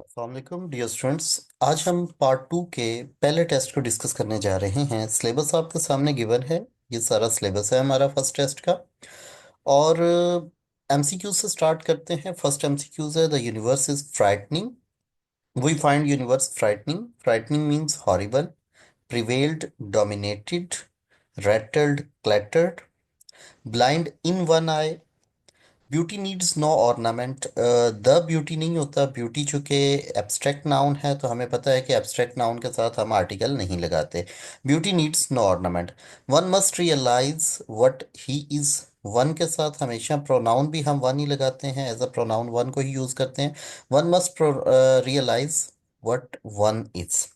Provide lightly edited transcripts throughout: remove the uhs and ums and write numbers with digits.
अस्सलाम dear students. आज हम पार्ट 2 के पहले टेस्ट को डिस्कस करने जा रहे हैं। सिलेबस आपके सामने गिवन है। ये सारा सिलेबस है हमारा फर्स्ट टेस्ट का। और एमसीक्यू से स्टार्ट करते हैं। फर्स्ट एमसीक्यूज है, the universe is frightening. We find universe frightening. Frightening means horrible, prevailed, dominated, rattled, clattered, blind in one eye, beauty needs no ornament. The beauty नहीं होता। Beauty चूंकि abstract noun है तो हमें पता है कि एब्स्ट्रैक्ट नाउन के साथ हम आर्टिकल नहीं लगाते। Beauty needs no ornament. One must realise what he is. One के साथ हमेशा प्रोनाउन भी हम वन ही लगाते हैं, एज अ प्रोनाउन वन को ही यूज करते हैं। One must realise what one is.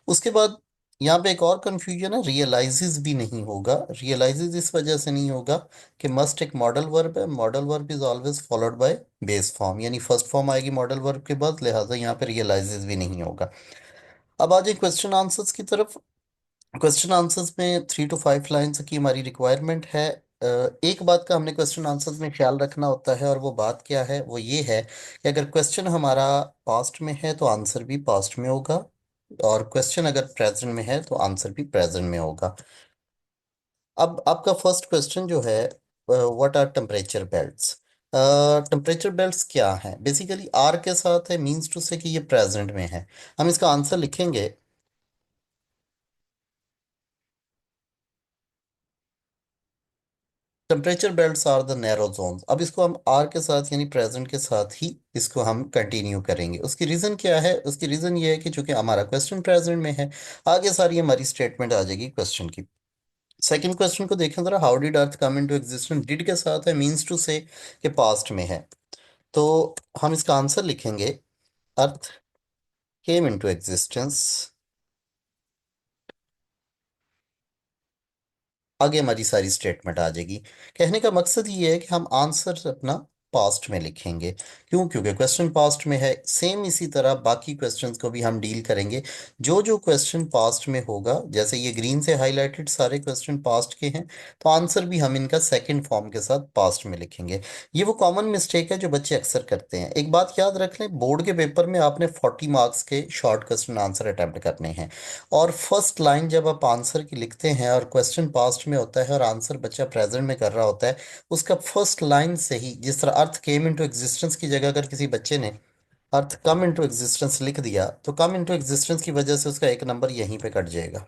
उसके बाद यहाँ पे एक और कंफ्यूजन है, रियलाइजेस भी नहीं होगा। रियलाइजेस इस वजह से नहीं होगा कि मस्ट एक मॉडल वर्ब है। Modal verb is always followed by base form, यानी फर्स्ट फॉर्म आएगी मॉडल वर्ब के बाद, लिहाजा यहाँ पे रियलाइजेस भी नहीं होगा। अब आ जाए क्वेश्चन आंसर्स की तरफ। क्वेश्चन आंसर्स में 3 to 5 लाइन्स की हमारी रिक्वायरमेंट है। एक बात का हमने क्वेश्चन आंसर्स में ख्याल रखना होता है, और वो बात क्या है, वो ये है कि अगर क्वेश्चन हमारा पास्ट में है तो आंसर भी पास्ट में होगा, और क्वेश्चन अगर प्रेजेंट में है तो आंसर भी प्रेजेंट में होगा। अब आपका फर्स्ट क्वेश्चन जो है, what are temperature belts. Temperature belts क्या हैं? बेसिकली आर के साथ है, मींस टू से कि ये प्रेजेंट में है। हम इसका आंसर लिखेंगे, temperature belts are the narrow zones. अब इसको हम आर के साथ यानी प्रेजेंट के साथ ही इसको हम कंटिन्यू करेंगे। उसकी रीजन क्या है? उसकी रीजन ये है कि चूंकि हमारा क्वेश्चन प्रेजेंट में है, आगे सारी हमारी स्टेटमेंट आ जाएगी क्वेश्चन की। सेकंड क्वेश्चन को देखें जरा, how did earth come into existence. Did के साथ है, मींस टू से कि पास्ट में है। तो हम इसका आंसर लिखेंगे, अर्थ केम इनटू एग्जिस्टेंस। आगे हमारी सारी स्टेटमेंट आ जाएगी। कहने का मकसद ये है कि हम आंसर अपना पास्ट में लिखेंगे। क्यों? क्योंकि क्वेश्चन पास्ट में है। सेम इसी तरह बाकी क्वेश्चंस को भी हम डील करेंगे। जो जो क्वेश्चन पास्ट में होगा, जैसे ये ग्रीन से हाईलाइटेड सारे क्वेश्चन पास्ट के हैं, तो आंसर भी हम इनका सेकंड फॉर्म के साथ पास्ट में लिखेंगे। ये वो कॉमन मिस्टेक है जो बच्चे अक्सर करते हैं। एक बात याद रख लें, बोर्ड के पेपर में आपने 40 मार्क्स के शॉर्ट क्वेश्चन आंसर अटेम्प्ट करने हैं, और फर्स्ट लाइन जब आप आंसर की लिखते हैं और क्वेश्चन पास्ट में होता है और आंसर बच्चा प्रेजेंट में कर रहा होता है, उसका फर्स्ट लाइन से ही, जिस तरह अर्थ केम इनटू एग्जिस्टेंस की जगह अगर किसी बच्चे ने अर्थ कम इनटू एग्जिस्टेंस लिख दिया, तो कम इनटू एग्जिस्टेंस की वजह से उसका एक नंबर यहीं पे कट जाएगा।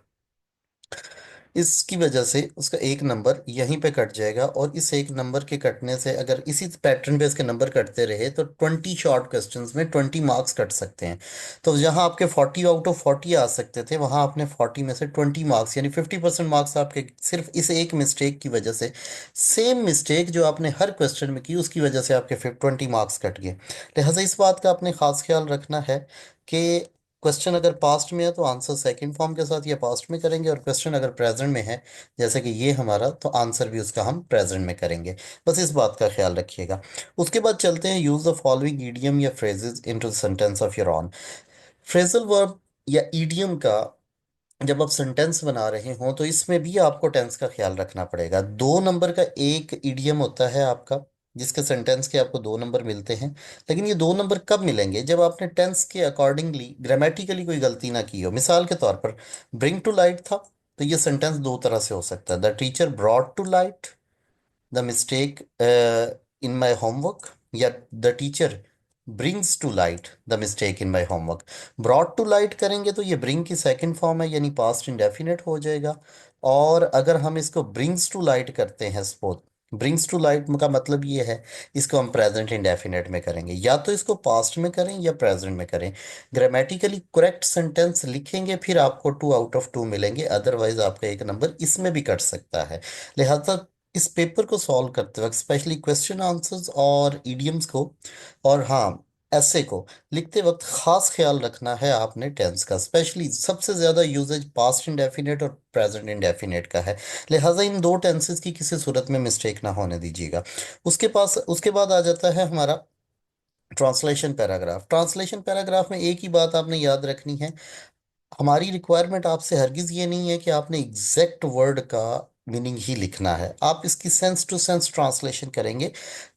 इसकी वजह से उसका एक नंबर यहीं पे कट जाएगा, और इस एक नंबर के कटने से अगर इसी पैटर्न पे इसके नंबर कटते रहे तो 20 शॉर्ट क्वेश्चंस में 20 मार्क्स कट सकते हैं। तो जहां आपके 40 आउट ऑफ 40 आ सकते थे, वहां आपने 40 में से 20 मार्क्स यानी 50% मार्क्स आपके सिर्फ इस एक मिस्टेक की वजह से, सेम मिस्टेक जो आपने हर क्वेश्चन में की उसकी वजह से आपके फिर 20 मार्क्स कट गए। लिहाजा इस बात का आपने खास ख्याल रखना है कि क्वेश्चन अगर पास्ट में है तो आंसर सेकंड फॉर्म के साथ या पास्ट में करेंगे, और क्वेश्चन अगर प्रेजेंट में है जैसे कि ये हमारा, तो आंसर भी उसका हम प्रेजेंट में करेंगे। बस इस बात का ख्याल रखिएगा। उसके बाद चलते हैं, यूज द फॉलोइंग ईडियम या phrases into the sentence of your on. Phrasal verb या ईडियम का जब आप सेंटेंस बना रहे हो तो इसमें भी आपको टेंस का ख्याल रखना पड़ेगा। 2 नंबर का एक ईडियम होता है आपका, जिसके सेंटेंस के आपको 2 नंबर मिलते हैं। लेकिन ये 2 नंबर कब मिलेंगे? जब आपने टेंस के अकॉर्डिंगली ग्रामेटिकली कोई गलती ना की हो। मिसाल के तौर पर ब्रिंग टू लाइट था, तो ये सेंटेंस दो तरह से हो सकता है, the teacher brought to light the mistake in my homework, या the teacher brings to light the mistake in my homework. Brought to light करेंगे तो ये ब्रिंग की सेकंड फॉर्म है, यानी पास्ट इंडेफिनिट हो जाएगा। और अगर हम इसको ब्रिंग्स टू लाइट करते हैं, सपोज ब्रिंग्स टू लाइट का मतलब ये है, इसको हम प्रेजेंट इंडेफिनिट में करेंगे, या तो इसको पास्ट में करें या प्रेजेंट में करें। ग्रामेटिकली करेक्ट सेंटेंस लिखेंगे, फिर आपको 2 आउट ऑफ 2 मिलेंगे, अदरवाइज आपका एक नंबर इसमें भी कट सकता है। लिहाजा इस पेपर को सॉल्व करते वक्त, स्पेशली क्वेश्चन आंसर्स और इडियम्स को, और हाँ ऐसे को लिखते वक्त खास ख्याल रखना है आपने टेंस का। स्पेशली सबसे ज़्यादा यूजेज पास्ट इंडेफिनिट और प्रेजेंट इंडेफिनिट का है। लिहाजा इन दो टेंसेस की किसी सूरत में मिस्टेक ना होने दीजिएगा। उसके बाद आ जाता है हमारा ट्रांसलेशन पैराग्राफ। ट्रांसलेशन पैराग्राफ में एक ही बात आपने याद रखनी है, हमारी रिक्वायरमेंट आपसे हरगिज ये नहीं है कि आपने एग्जैक्ट वर्ड का मीनिंग ही लिखना है। आप इसकी सेंस टू सेंस ट्रांसलेशन करेंगे,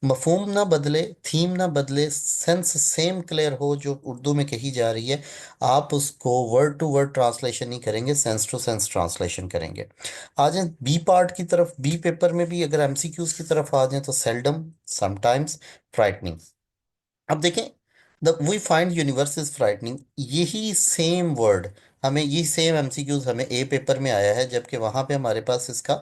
मफहूम ना बदले, थीम ना बदले, सेंस सेम क्लियर हो जो उर्दू में कही जा रही है, आप उसको वर्ड टू वर्ड ट्रांसलेशन नहीं करेंगे, सेंस टू सेंस ट्रांसलेशन करेंगे। आ जाए बी पार्ट की तरफ, बी पेपर में भी अगर एमसीक्यूज की तरफ आ जाए तो सेल्डम, समटाइम्स, फ्राइटनिंग। अब देखें, the we find universe is frightening, यही सेम वर्ड हमें, यही सेम एमसीक्यूज हमें ए पेपर में आया है, जबकि वहां पे हमारे पास इसका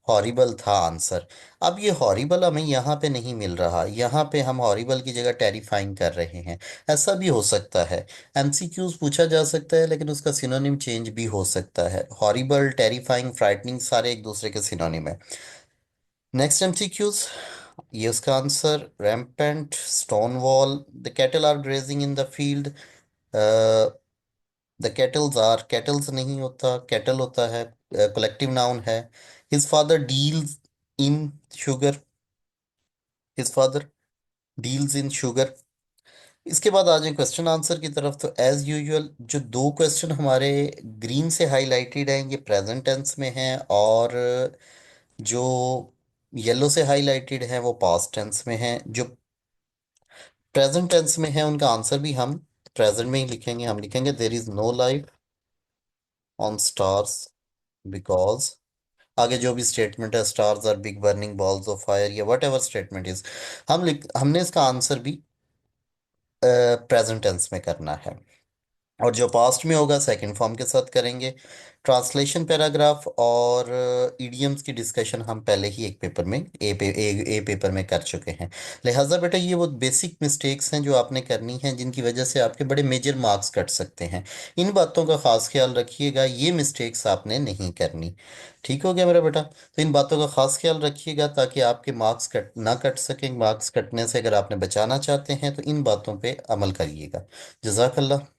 हॉरिबल था आंसर। अब ये हॉरिबल हमें यहाँ पे नहीं मिल रहा, यहाँ पे हम हॉरिबल की जगह टेरिफाइंग कर रहे हैं। ऐसा भी हो सकता है, एमसीक्यूज पूछा जा सकता है लेकिन उसका सिनोनिम चेंज भी हो सकता है। हॉरिबल, टेरिफाइंग, फ्राइटनिंग सारे एक दूसरे के सिनोनिम है। नेक्स्ट एमसीक्यूज, ये उसका answer, rampant, stone wall, the cattle are grazing in the field, the cattles are, cattles नहीं होता, कैटल होता है, कलेक्टिव नाउन है। His father deals in sugar, his father deals in sugar. इसके बाद आ जाए क्वेश्चन आंसर की तरफ, तो एज यूजुअल जो दो क्वेश्चन हमारे ग्रीन से हाईलाइटेड हैं ये प्रेजेंट टेंस में हैं, और जो येलो से हाईलाइटेड हैं वो पास्ट टेंस में हैं। जो प्रेजेंट टेंस में है उनका आंसर भी हम प्रेजेंट में ही लिखेंगे, हम लिखेंगे there is no life on stars because, आगे जो भी स्टेटमेंट है, stars are big burning balls of fire, या वट एवर स्टेटमेंट इज, हमने इसका आंसर भी प्रेजेंट टेंस में करना है। और जो पास्ट में होगा सेकंड फॉर्म के साथ करेंगे। ट्रांसलेशन पैराग्राफ और ईडियम्स की डिस्कशन हम पहले ही एक पेपर में, ए पेपर में कर चुके हैं। लिहाजा बेटा ये वो बेसिक मिस्टेक्स हैं जो आपने करनी हैं, जिनकी वजह से आपके बड़े मेजर मार्क्स कट सकते हैं। इन बातों का खास ख्याल रखिएगा, ये मिस्टेक्स आपने नहीं करनी। ठीक हो गया मेरा बेटा? तो इन बातों का खास ख्याल रखिएगा ताकि आपके मार्क्स कट सकें। मार्क्स कटने से अगर आपने बचाना चाहते हैं तो इन बातों पे अमल करिएगा। जज़ाकल्लाह।